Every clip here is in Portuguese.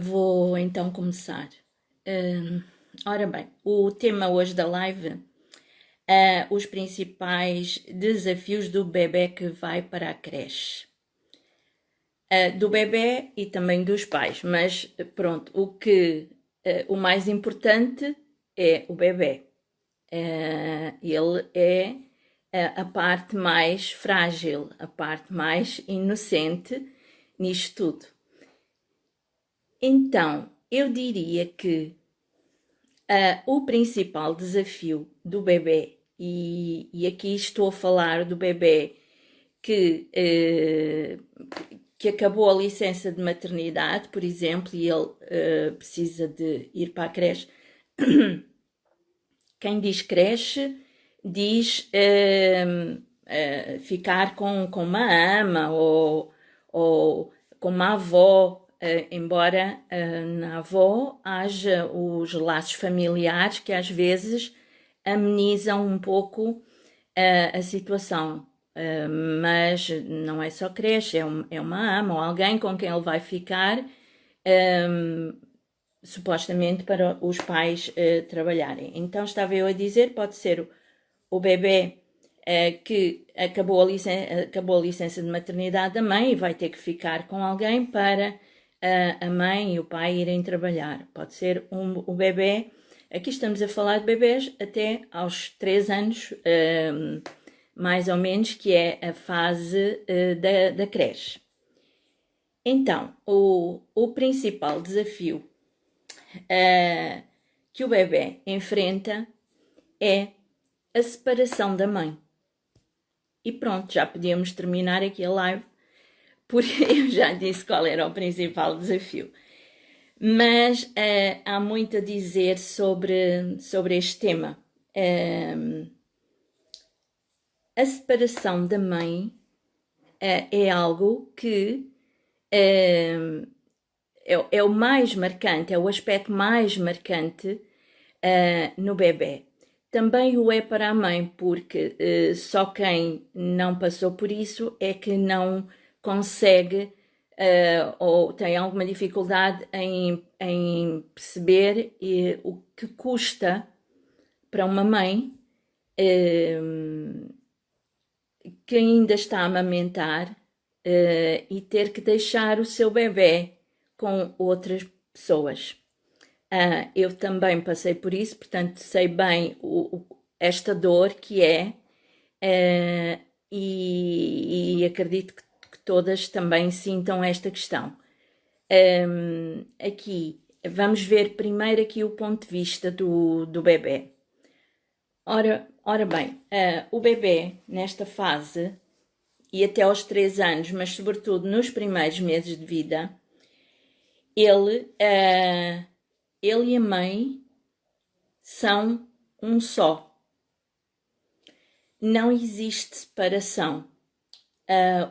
Vou então começar. Ora bem, o tema hoje da live, os principais desafios do bebé que vai para a creche. Do bebé e também dos pais, mas pronto, o mais importante é o bebé. Ele é a parte mais frágil, a parte mais inocente nisto tudo. Então, eu diria que o principal desafio do bebê, e aqui estou a falar do bebê que, que acabou a licença de maternidade, por exemplo, e ele precisa de ir para a creche. Quem diz creche diz ficar com uma ama ou com uma avó, embora na avó haja os laços familiares que às vezes amenizam um pouco a situação. Mas não é só creche, é uma ama ou alguém com quem ele vai ficar, supostamente para os pais trabalharem. Então estava eu a dizer, pode ser o bebê que acabou a licença de maternidade da mãe e vai ter que ficar com alguém para a mãe e o pai irem trabalhar. Pode ser o bebê, aqui estamos a falar de bebês até aos 3 anos, mais ou menos, que é a fase da creche. Então, o principal desafio que o bebê enfrenta é a separação da mãe. E pronto, já podíamos terminar aqui a live, porque eu já disse qual era o principal desafio. Mas há muito a dizer sobre este tema. A separação da mãe é algo que é o mais marcante, é o aspecto mais marcante no bebê. Também o é para a mãe, porque só quem não passou por isso é que não consegue ou tem alguma dificuldade em perceber o que custa para uma mãe que ainda está a amamentar e ter que deixar o seu bebê com outras pessoas. Eu também passei por isso, portanto sei bem esta dor que é, e acredito que todas também sintam esta questão. Aqui, vamos ver primeiro aqui o ponto de vista do bebê. Ora bem, o bebê nesta fase, e até aos 3 anos, mas sobretudo nos primeiros meses de vida, ele e a mãe são um só. Não existe separação.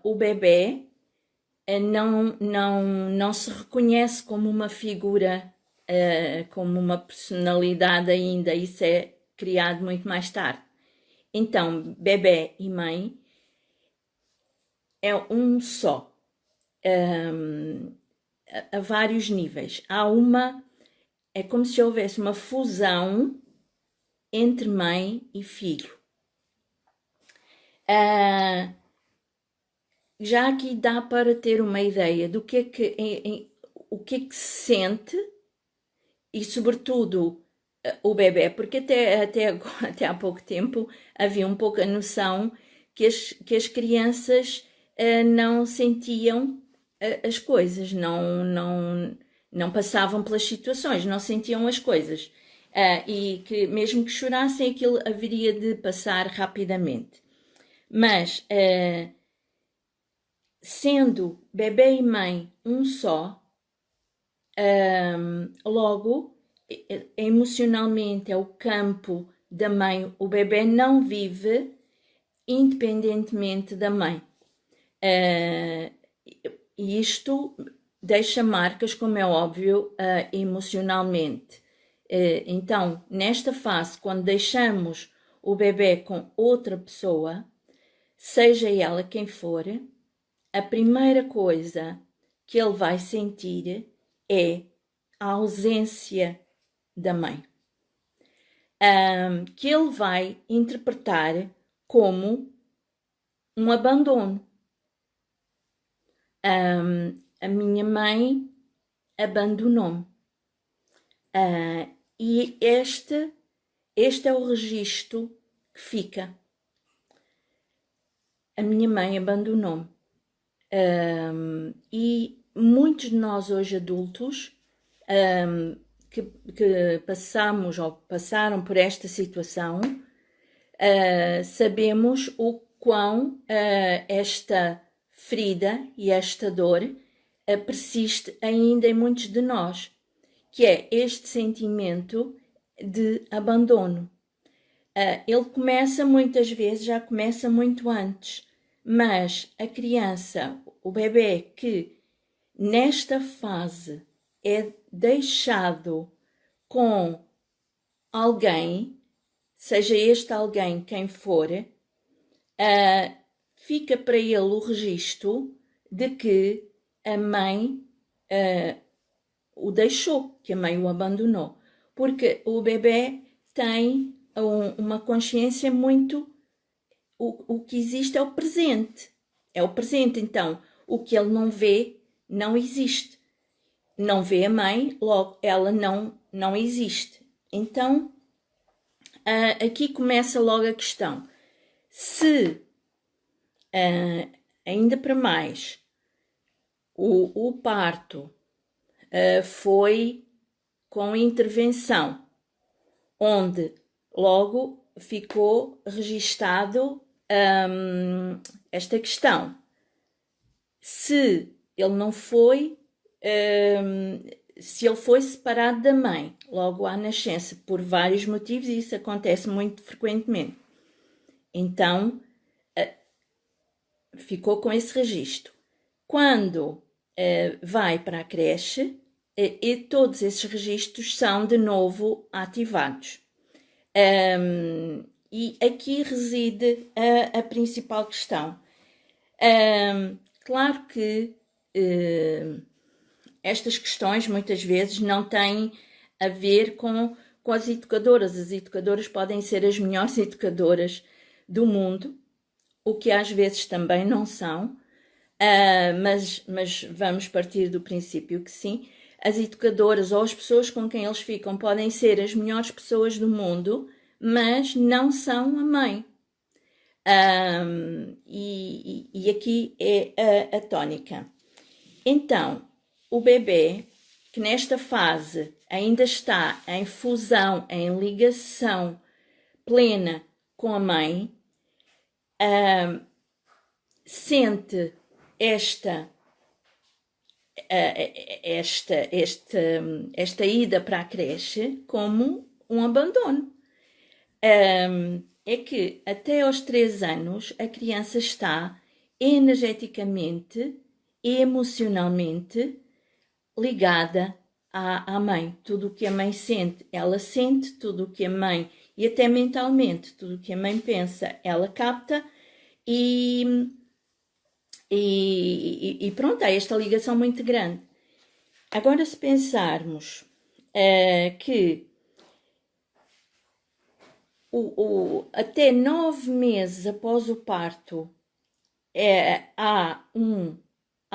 O bebê não se reconhece como uma figura, como uma personalidade ainda. Isso é criado muito mais tarde. Então, bebê e mãe é um só. A vários níveis. É como se houvesse uma fusão entre mãe e filho. Já aqui dá para ter uma ideia do o que é que se sente e, sobretudo, o bebê, porque até há pouco tempo havia um pouco a noção que as crianças não sentiam as coisas, não passavam pelas situações, não sentiam as coisas. E que mesmo que chorassem, aquilo haveria de passar rapidamente. Mas, sendo bebê e mãe um só, logo, emocionalmente é o campo da mãe. O bebê não vive independentemente da mãe. E isto deixa marcas, como é óbvio, emocionalmente. Então, nesta fase, quando deixamos o bebê com outra pessoa, seja ela quem for, a primeira coisa que ele vai sentir é a ausência da mãe, que ele vai interpretar como um abandono. A minha mãe abandonou-me. E este é o registro que fica. A minha mãe abandonou-me. E muitos de nós hoje adultos que passamos ou passaram por esta situação, sabemos o quão esta ferida e esta dor persiste ainda em muitos de nós, que é este sentimento de abandono. Ele começa muitas vezes, já começa muito antes, mas a criança, o bebê que nesta fase é deixado com alguém, seja este alguém quem for, fica para ele o registro de que a mãe o deixou, que a mãe o abandonou. Porque o bebê tem uma consciência muito... O que existe é o presente. É o presente, então. O que ele não vê, não existe. Não vê a mãe, logo ela não existe. Então, aqui começa logo a questão. Se, ainda para mais, o parto foi com intervenção, onde logo ficou registado esta questão. Se ele não foi, se ele foi separado da mãe logo à nascença, por vários motivos, e isso acontece muito frequentemente, então ficou com esse registro. Quando vai para a creche, e todos esses registros são de novo ativados. E aqui reside a principal questão. Claro que estas questões muitas vezes não têm a ver com as educadoras. As educadoras podem ser as melhores educadoras do mundo, o que às vezes também não são, mas vamos partir do princípio que sim. As educadoras ou as pessoas com quem eles ficam podem ser as melhores pessoas do mundo, mas não são a mãe. E aqui é a tónica. Então, o bebê, que nesta fase ainda está em fusão, em ligação plena com a mãe, sente esta ida para a creche como um abandono. É que até aos 3 anos a criança está energeticamente e emocionalmente ligada à mãe. Tudo o que a mãe sente, ela sente. Tudo o que a mãe, e até mentalmente, tudo o que a mãe pensa, ela capta. E pronto, há esta ligação muito grande. Agora, se pensarmos que até 9 meses após o parto há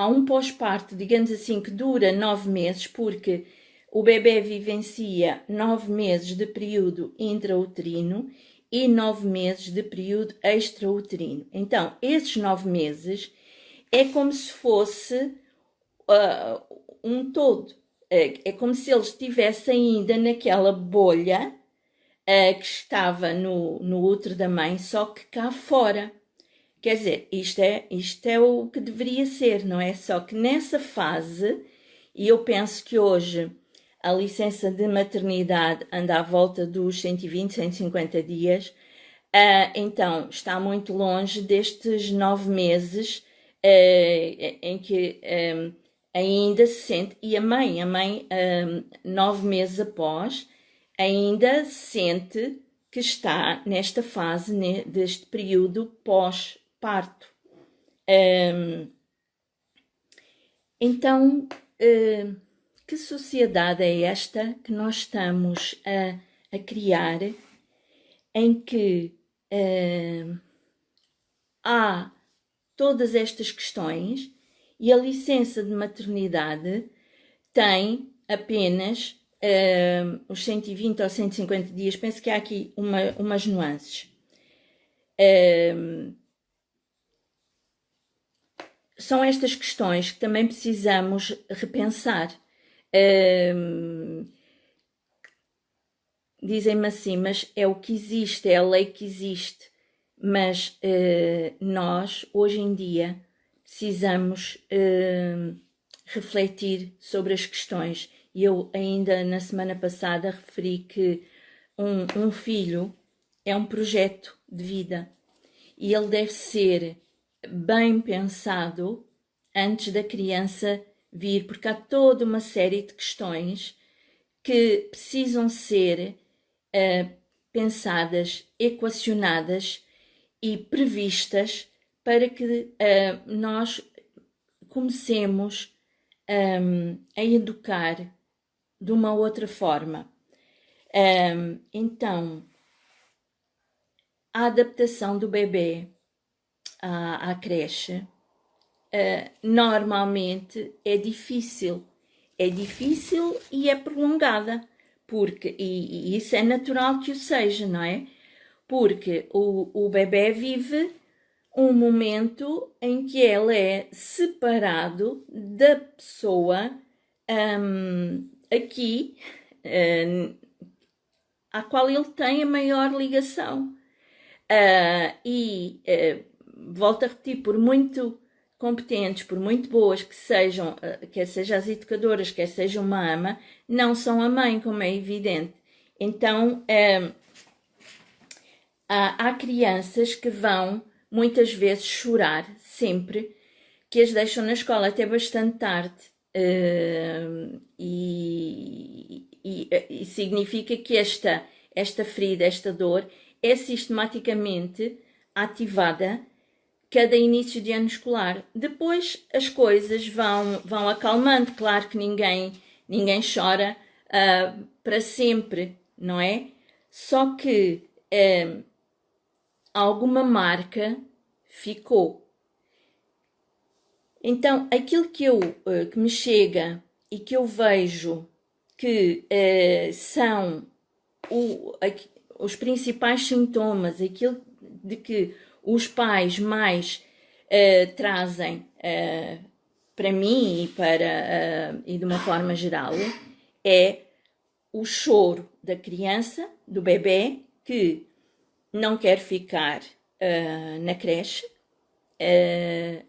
um pós-parto, digamos assim, que dura 9 meses, porque o bebê vivencia 9 meses de período intrauterino e 9 meses de período extrauterino. Então, esses 9 meses é como se fosse um todo. É como se ele estivesse ainda naquela bolha que estava no útero da mãe, só que cá fora. Quer dizer, isto é o que deveria ser, não é? Só que nessa fase, e eu penso que hoje a licença de maternidade anda à volta dos 120, 150 dias, então está muito longe destes 9 meses em que ainda se sente, e a mãe 9 meses após, ainda sente que está nesta fase, deste período pós-parto. Então, que sociedade é esta que nós estamos a criar, em que há todas estas questões e a licença de maternidade tem apenas os 120 ou 150 dias. Penso que há aqui umas nuances. São estas questões que também precisamos repensar. Dizem-me assim, mas é o que existe, é a lei que existe. Mas nós, hoje em dia, precisamos refletir sobre as questões. E eu ainda na semana passada referi que um filho é um projeto de vida e ele deve ser bem pensado antes da criança vir, porque há toda uma série de questões que precisam ser pensadas, equacionadas e previstas para que nós comecemos a educar de uma outra forma. Então, a adaptação do bebê à creche normalmente é difícil. É difícil e é prolongada, porque, e isso é natural que o seja, não é? Porque o bebê vive um momento em que ele é separado da pessoa aqui à qual ele tem a maior ligação. Volto a repetir, por muito competentes, por muito boas que sejam, quer sejam as educadoras, quer seja uma ama, não são a mãe, como é evidente. Então, há crianças que vão muitas vezes chorar, sempre, que as deixam na escola até bastante tarde. E significa que esta ferida, esta dor, é sistematicamente ativada cada início de ano escolar. Depois as coisas vão acalmando. Claro que ninguém chora para sempre, não é? Só que alguma marca ficou. Então, aquilo que me chega e que eu vejo que são os principais sintomas, aquilo de que os pais mais trazem para mim e de uma forma geral, é o choro da criança, do bebê, que não quer ficar na creche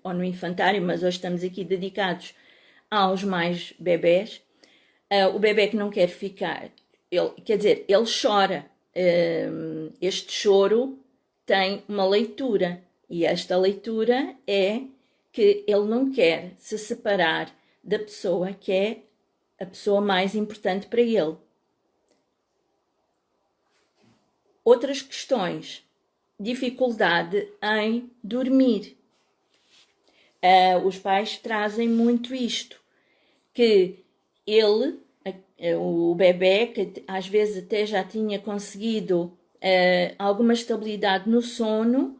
ou no infantário, mas hoje estamos aqui dedicados aos mais bebés. O bebê que não quer ficar, ele chora. Este choro tem uma leitura, e esta leitura é que ele não quer se separar da pessoa que é a pessoa mais importante para ele. Outras questões: dificuldade em dormir. Os pais trazem muito isto, que o bebê, que às vezes até já tinha conseguido alguma estabilidade no sono,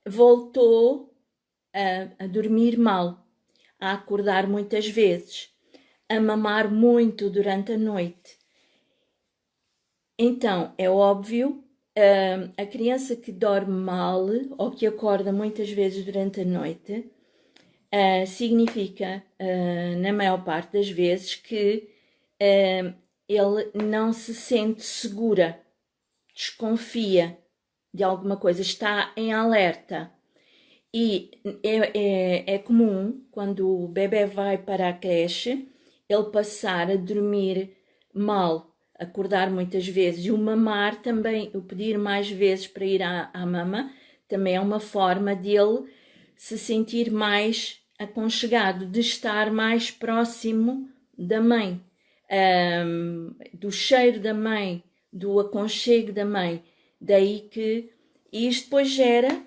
voltou a dormir mal, a acordar muitas vezes, a mamar muito durante a noite. Então, é óbvio, a criança que dorme mal ou que acorda muitas vezes durante a noite, significa, na maior parte das vezes, que ele não se sente segura, desconfia de alguma coisa, está em alerta. E é comum, quando o bebê vai para a creche, ele passar a dormir mal, acordar muitas vezes, e o mamar também, o pedir mais vezes para ir à mama, também é uma forma dele se sentir mais aconchegado, de estar mais próximo da mãe, do cheiro da mãe, do aconchego da mãe. Daí que isto depois gera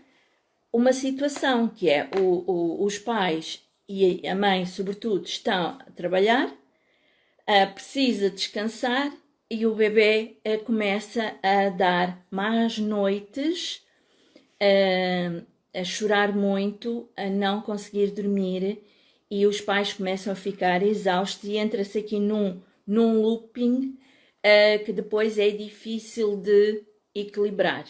uma situação que é os pais e a mãe, sobretudo, estão a trabalhar, precisa descansar e o bebê começa a dar más noites, a chorar muito, a não conseguir dormir e os pais começam a ficar exaustos e entra-se aqui num looping que depois é difícil de equilibrar.